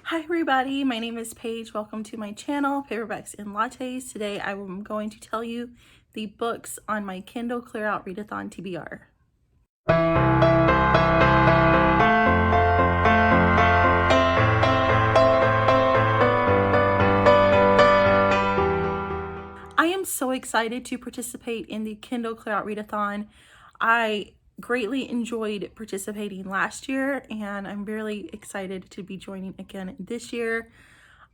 Hi everybody, my name is Paige. Welcome to my channel, Paperbacks and Lattes. Today I am going to tell you the books on my Kindle Clear Out Readathon TBR. I am so excited to participate in the Kindle Clear Out Readathon. I greatly enjoyed participating last year and I'm really excited to be joining again this year.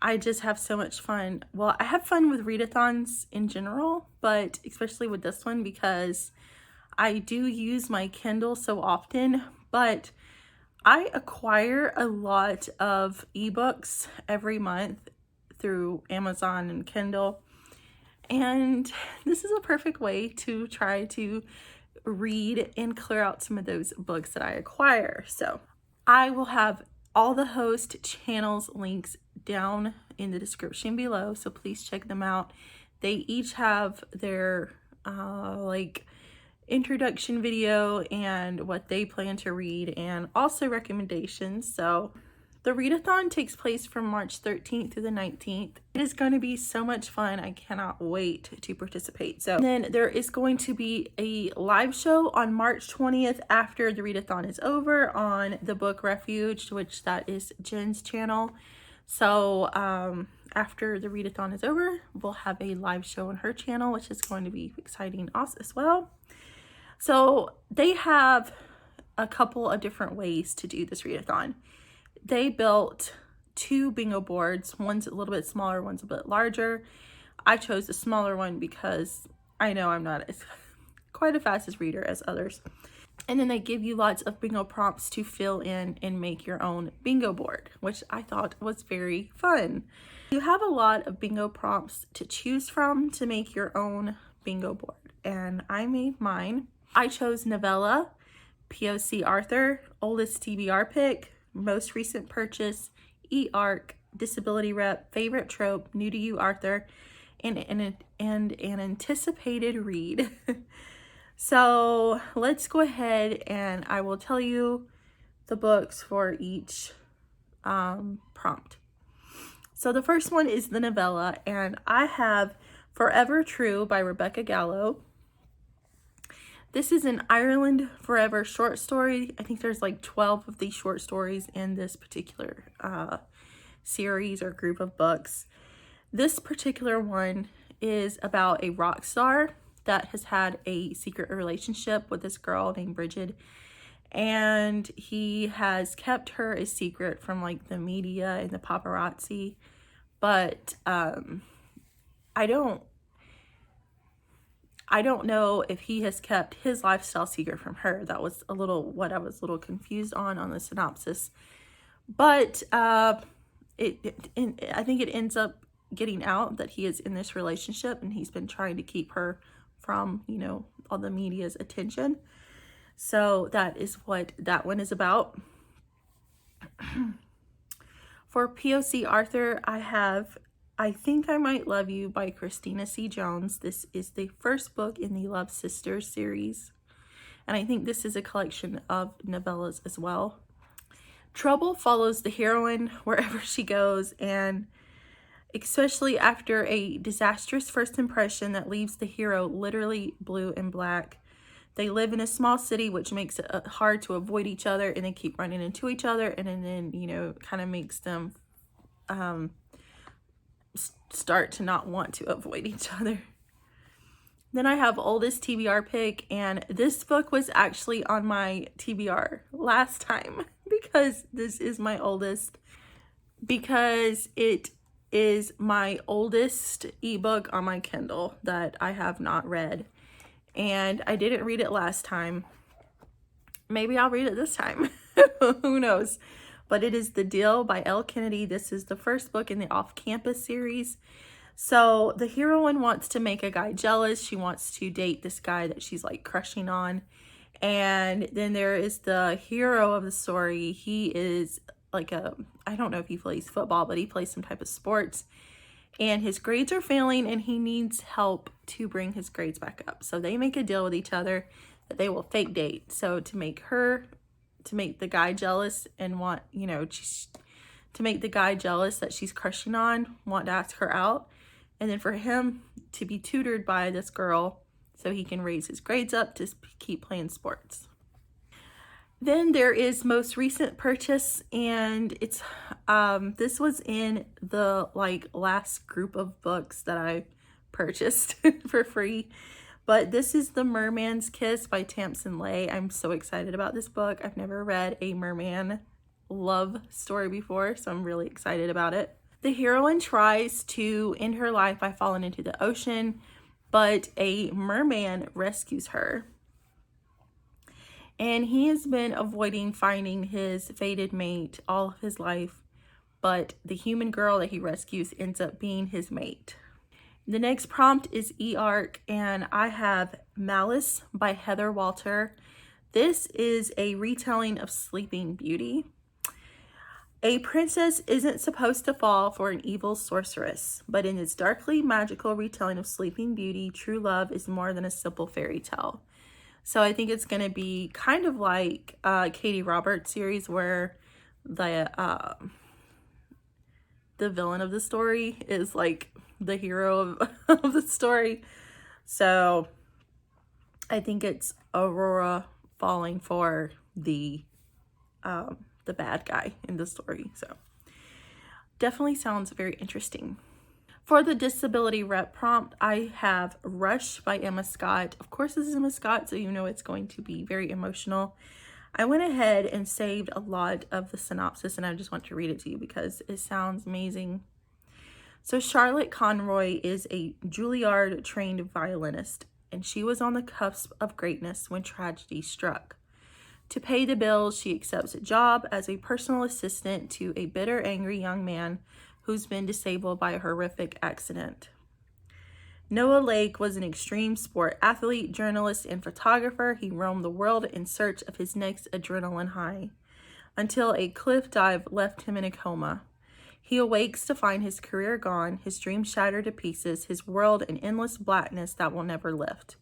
I just have so much fun. Well, I have fun with readathons in general, but especially with this one because I do use my Kindle so often, but I acquire a lot of ebooks every month through Amazon and Kindle. And this is a perfect way to try to read and clear out some of those books that I acquire. So I will have all the host channels links down in the description below, so please check them out. They each have their introduction video and what they plan to read and also recommendations. So the readathon takes place from March 13th through the 19th. It is going to be so much fun. I cannot wait to participate. So then there is going to be a live show on March 20th after the readathon is over on the book Refuge, which that is Jen's channel. So after the readathon is over, we'll have a live show on her channel, which is going to be exciting as well. So they have a couple of different ways to do this readathon. They built two bingo boards. One's a little bit smaller, one's a bit larger. I chose the smaller one because I know I'm not quite as fast as reader as others. And then they give you lots of bingo prompts to fill in and make your own bingo board, which I thought was very fun. You have a lot of bingo prompts to choose from to make your own bingo board. And I made mine. I chose novella, POC Arthur, oldest TBR pick, most recent purchase, e-arc, disability rep, favorite trope, new to you Arthur, and an anticipated read. So let's go ahead and I will tell you the books for each prompt. So the first one is the novella, and I have Forever True by Rebecca Gallo. This is an Ireland Forever short story. I think there's like 12 of these short stories in this particular series or group of books. This particular one is about a rock star that has had a secret relationship with this girl named Bridget, and he has kept her a secret from like the media and the paparazzi, but I don't know if he has kept his lifestyle secret from her. That was what I was a little confused on the synopsis. But I think it ends up getting out that he is in this relationship and he's been trying to keep her from, you know, all the media's attention. So that is what that one is about. For POC Arthur, I have I Think I Might Love You by Christina C. Jones. This is the first book in the Love Sisters series. And I think this is a collection of novellas as well. Trouble follows the heroine wherever she goes, and especially after a disastrous first impression that leaves the hero literally blue and black. They live in a small city, which makes it hard to avoid each other, and they keep running into each other, and then, you know, kind of makes them start to not want to avoid each other. Then I have oldest TBR pick, and this book was actually on my TBR last time because this is my oldest, because it is my oldest ebook on my Kindle that I have not read, and I didn't read it last time. Maybe I'll read it this time. Who knows? But it is The Deal by Elle Kennedy. This is the first book in the Off-Campus series. So the heroine wants to make a guy jealous. She wants to date this guy that she's like crushing on. And then there is the hero of the story. He is like I don't know if he plays football, but he plays some type of sports. And his grades are failing and he needs help to bring his grades back up. So they make a deal with each other that they will fake date. So to make the guy jealous and want, you know, to make the guy jealous that she's crushing on, want to ask her out, and then for him to be tutored by this girl so he can raise his grades up to keep playing sports. Then there is most recent purchase, and it's this was in the last group of books that I purchased for free. But this is The Merman's Kiss by Tamsin Leigh. I'm so excited about this book. I've never read a merman love story before, so I'm really excited about it. The heroine tries to end her life by falling into the ocean, but a merman rescues her. And he has been avoiding finding his fated mate all of his life, but the human girl that he rescues ends up being his mate. The next prompt is E-Arc, and I have Malice by Heather Walter. This is a retelling of Sleeping Beauty. A princess isn't supposed to fall for an evil sorceress, but in this darkly magical retelling of Sleeping Beauty, true love is more than a simple fairy tale. So I think it's going to be kind of like Katie Roberts series, where the villain of the story is like the hero of the story. So I think it's Aurora falling for the bad guy in the story. So definitely sounds very interesting. For the disability rep prompt, I have Rush by Emma Scott. Of course, this is Emma Scott, so you know it's going to be very emotional. I went ahead and saved a lot of the synopsis, and I just want to read it to you because it sounds amazing. So Charlotte Conroy is a Juilliard-trained violinist, and she was on the cusp of greatness when tragedy struck. To pay the bills, she accepts a job as a personal assistant to a bitter, angry young man who's been disabled by a horrific accident. Noah Lake was an extreme sport athlete, journalist, and photographer. He roamed the world in search of his next adrenaline high, until a cliff dive left him in a coma. He awakes to find his career gone, his dreams shattered to pieces, his world an endless blackness that will never lift.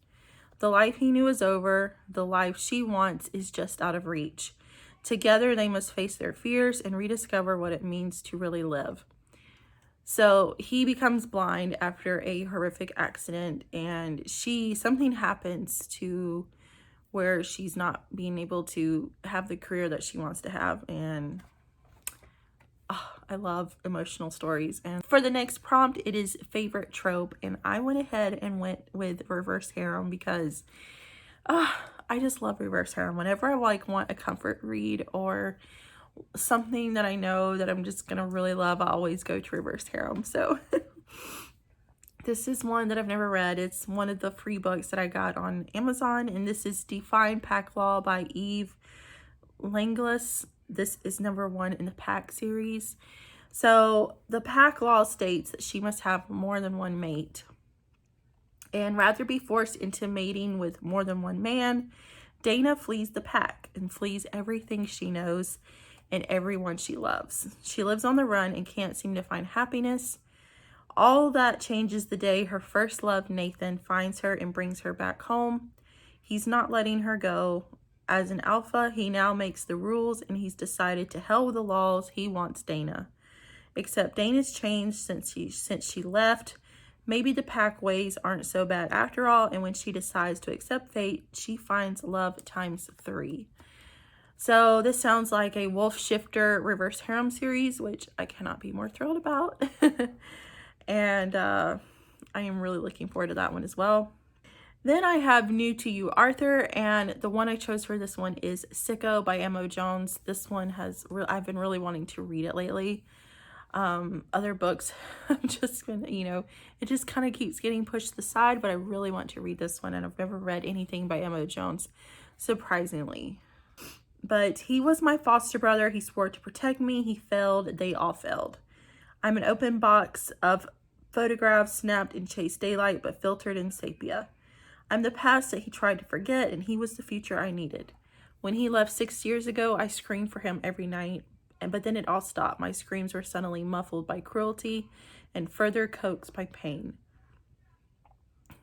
The life he knew is over. The life she wants is just out of reach. Together, they must face their fears and rediscover what it means to really live. So he becomes blind after a horrific accident, and something happens to where she's not being able to have the career that she wants to have. And I love emotional stories. And for the next prompt, it is favorite trope, and I went ahead and went with reverse harem because I just love reverse harem. Whenever I want a comfort read or something that I know that I'm just gonna really love, I always go to reverse harem. So this is one that I've never read. It's one of the free books that I got on Amazon, and this is Defying Pack Law by Eve Langlais. This is #1 in the Pack series. So the Pack Law states that she must have more than one mate and rather be forced into mating with more than one man. Dana flees the pack and flees everything she knows and everyone she loves. She lives on the run and can't seem to find happiness. All that changes the day her first love, Nathan, finds her and brings her back home. He's not letting her go. As an alpha, he now makes the rules, and he's decided to hell with the laws. He wants Dana. Except Dana's changed since she left. Maybe the pack ways aren't so bad after all, and when she decides to accept fate, she finds love ×3. So this sounds like a Wolf Shifter reverse harem series, which I cannot be more thrilled about. And I am really looking forward to that one as well. Then I have New to You, Arthur, and the one I chose for this one is Sicko-Amo Jones. This one I've been really wanting to read it lately. Other books, I'm just gonna, it just kind of keeps getting pushed to the side, but I really want to read this one, and I've never read anything by Amo Jones, surprisingly. But he was my foster brother. He swore to protect me. He failed. They all failed. I'm an open box of photographs snapped in chased daylight, but filtered in sepia. I'm the past that he tried to forget, and he was the future I needed. When he left 6 years ago, I screamed for him every night, but then it all stopped. My screams were suddenly muffled by cruelty and further coaxed by pain.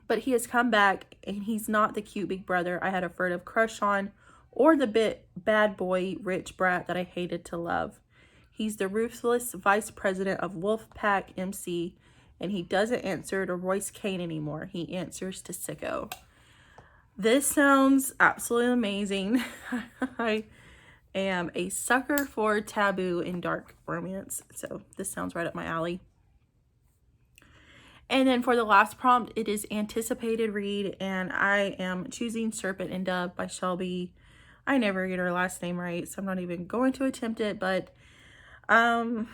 But he has come back, and he's not the cute big brother I had a furtive crush on, or the bad boy rich brat that I hated to love. He's the ruthless vice president of Wolfpack MC, and he doesn't answer to Royce Kane anymore. He answers to Sicko. This sounds absolutely amazing. I am a sucker for taboo and dark romance, so this sounds right up my alley. And then for the last prompt, it is anticipated read, and I am choosing Serpent and Dove by Shelby. I never get her last name right, so I'm not even going to attempt it, but I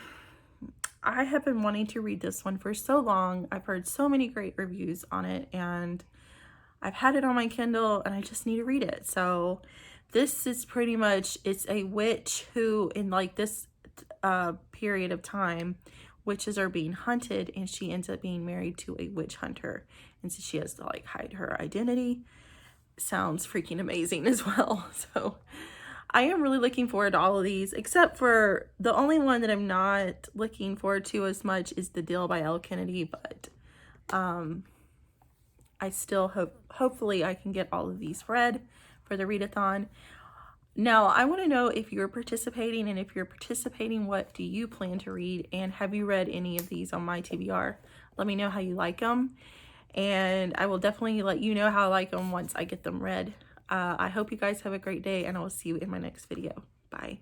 have been wanting to read this one for so long. I've heard so many great reviews on it, and I've had it on my Kindle, and I just need to read it. So this is pretty much, it's a witch who, in like this period of time, witches are being hunted, and she ends up being married to a witch hunter, and so she has to like hide her identity. Sounds freaking amazing as well. So I am really looking forward to all of these, except for the only one that I'm not looking forward to as much is The Deal by Elle Kennedy, but I still hopefully I can get all of these read for the readathon. Now, I want to know if you're participating, and if you're participating, what do you plan to read, and have you read any of these on my TBR? Let me know how you like them, and I will definitely let you know how I like them once I get them read. I hope you guys have a great day, and I will see you in my next video. Bye.